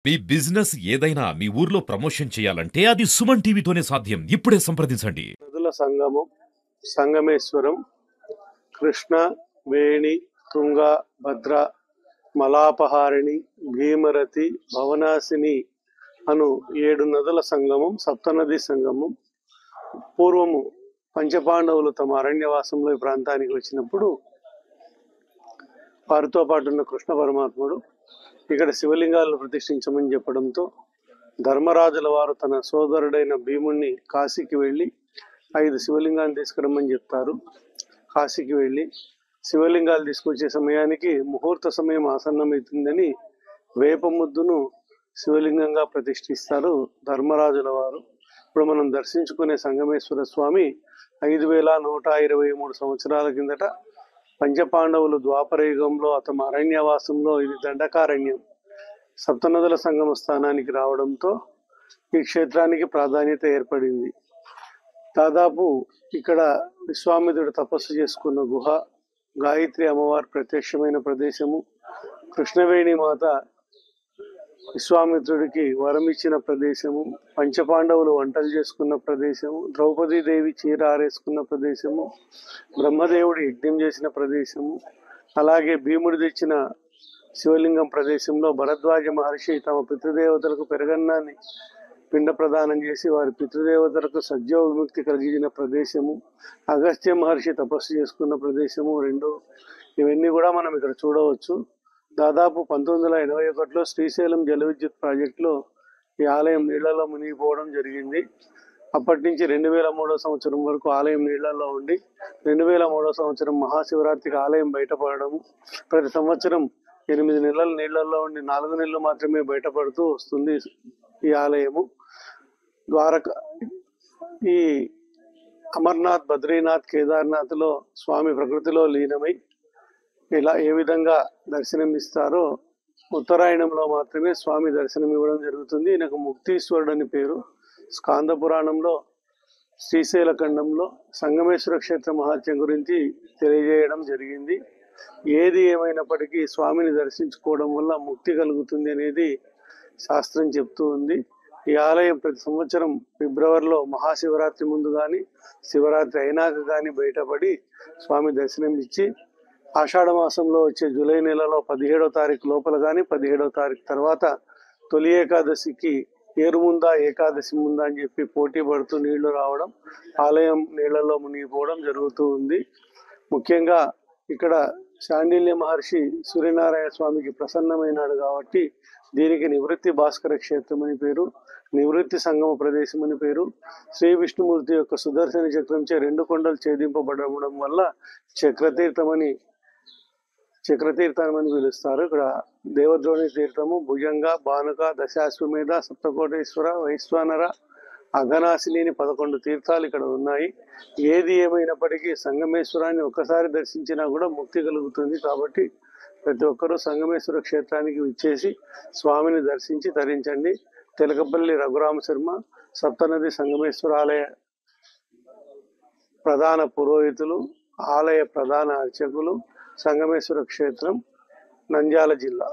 మీ business ఏదైనా మీ ఊర్లో promotion చేయాలంటే అది సుమన్ టీవీతోనే సాధ్యం. ఇప్పుడే సంప్రదించండి. నదుల సంగమం సంగమేశ్వరం కృష్ణ, వేణి, తుంగ, భద్ర, మలాపహారిణి, భీమరతి, భవనాశిని అను 7 నదుల సంగమం సప్తనది సంగమం. పూర్వము పంచపాండవులు తమ అరణ్యవాసంలో ఈ ప్రాంతానికి వచ్చినప్పుడు వారితో పాటు ఉన్న కృష్ణ పరమాత్ముడు ఇక్కడ శివలింగాలను ప్రతిష్ఠించమని చెప్పడంతో ధర్మరాజుల వారు తన సోదరుడైన భీముణ్ణి కాశీకి వెళ్ళి 5 శివలింగాలు తీసుకురమ్మని చెప్తారు. కాశీకి వెళ్ళి శివలింగాలు తీసుకొచ్చే సమయానికి ముహూర్త సమయం ఆసన్నమవుతుందని వేప ముద్దును శివలింగంగా ప్రతిష్ఠిస్తారు ధర్మరాజుల వారు. ఇప్పుడు మనం దర్శించుకునే సంగమేశ్వర స్వామి 5123 సంవత్సరాల కిందట పంచపాండవులు ద్వాపర యుగంలో తమ అరణ్యవాసంలో ఇది దండకారణ్యం సప్తనదుల సంగమ స్థానానికి రావడంతో ఈ క్షేత్రానికి ప్రాధాన్యత ఏర్పడింది. దాదాపు ఇక్కడ విశ్వామిత్రుడు తపస్సు చేసుకున్న గుహ, గాయత్రి అమ్మవారు ప్రత్యక్షమైన ప్రదేశము, కృష్ణవేణి మాత విశ్వామిత్రుడికి వరం ఇచ్చిన ప్రదేశము, పంచపాండవులు వంటలు చేసుకున్న ప్రదేశము, ద్రౌపదీదేవి చీర ఆరేసుకున్న ప్రదేశము, బ్రహ్మదేవుడు యజ్ఞం చేసిన ప్రదేశము, అలాగే భీముడు తెచ్చిన శివలింగం ప్రదేశంలో భరద్వాజ మహర్షి తమ పితృదేవతలకు పెరగన్నాన్ని పిండ ప్రదానం చేసి వారి పితృదేవతలకు సద్యో విముక్తి కలిగించిన ప్రదేశము, అగస్త్య మహర్షి తపస్సు చేసుకున్న ప్రదేశము 2 ఇవన్నీ కూడా మనం ఇక్కడ చూడవచ్చు. దాదాపు 1981లో శ్రీశైలం జల విద్యుత్ ప్రాజెక్టులో ఈ ఆలయం నీళ్లలో మునిగిపోవడం జరిగింది. అప్పటి నుంచి 2003 సంవత్సరం వరకు ఆలయం నీళ్లలో ఉండి 2003 సంవత్సరం మహాశివరాత్రికి ఆలయం బయటపడము, ప్రతి సంవత్సరం 8 నెలలు నీళ్లలో ఉండి 4 నెలలు మాత్రమే బయటపడుతూ వస్తుంది ఈ ఆలయము. ఈ అమర్నాథ్, బద్రీనాథ్, కేదార్నాథ్లో స్వామి ప్రకృతిలో లీనమై ఇలా ఏ విధంగా దర్శనం ఇస్తారో ఉత్తరాయణంలో మాత్రమే స్వామి దర్శనం ఇవ్వడం జరుగుతుంది. ఈయనకు ముక్తీశ్వరుడు అని పేరు. స్కాంద పురాణంలో శ్రీశైల ఖండంలో సంగమేశ్వర క్షేత్ర మహాత్యం గురించి తెలియజేయడం జరిగింది. ఏది ఏమైనప్పటికీ స్వామిని దర్శించుకోవడం వల్ల ముక్తి కలుగుతుంది అనేది శాస్త్రం చెప్తూ ఉంది. ఈ ఆలయం ప్రతి సంవత్సరం ఫిబ్రవరిలో మహాశివరాత్రి ముందు కానీ శివరాత్రి అయినాక కానీ బయటపడి స్వామి దర్శనం ఇచ్చి ఆషాఢ మాసంలో వచ్చే జూలై నెలలో 17వ తారీఖు లోపల కానీ 17వ తారీఖు తర్వాత తొలి ఏకాదశికి ఏరుముందా ఏకాదశి ముందా అని చెప్పి పోటీ పడుతూ నీళ్లు రావడం, ఆలయం నీళ్లలో మునిగిపోవడం జరుగుతూ ఉంది. ముఖ్యంగా ఇక్కడ శాండిల్య మహర్షి సూర్యనారాయణ స్వామికి ప్రసన్నమైనాడు కాబట్టి దీనికి నివృత్తి భాస్కర క్షేత్రం అని పేరు, నివృత్తి సంగమ ప్రదేశం అని పేరు. శ్రీ విష్ణుమూర్తి యొక్క సుదర్శన చక్రంచే 2 కొండలు ఛేదింపబడడం వల్ల చక్రతీర్థం అని పిలుస్తారు. ఇక్కడ దేవద్రోణి తీర్థము, భుజంగ, బానుక, దశాశ్వమేధ, సప్తకోటేశ్వర, వైశ్వానర, అఘనాశిని 11 తీర్థాలు ఇక్కడ ఉన్నాయి. ఏది ఏమైనప్పటికీ సంగమేశ్వరాన్ని ఒక్కసారి దర్శించినా కూడా ముక్తి కలుగుతుంది. కాబట్టి ప్రతి ఒక్కరూ సంగమేశ్వర క్షేత్రానికి విచ్చేసి స్వామిని దర్శించి తరించండి. తెలకపల్లి రఘురామ శర్మ, సప్తనది సంగమేశ్వర ఆలయ ప్రధాన పురోహితులు, ఆలయ ప్రధాన అర్చకులు, సంగమేశ్వర క్షేత్రం, నంద్యాల జిల్లా.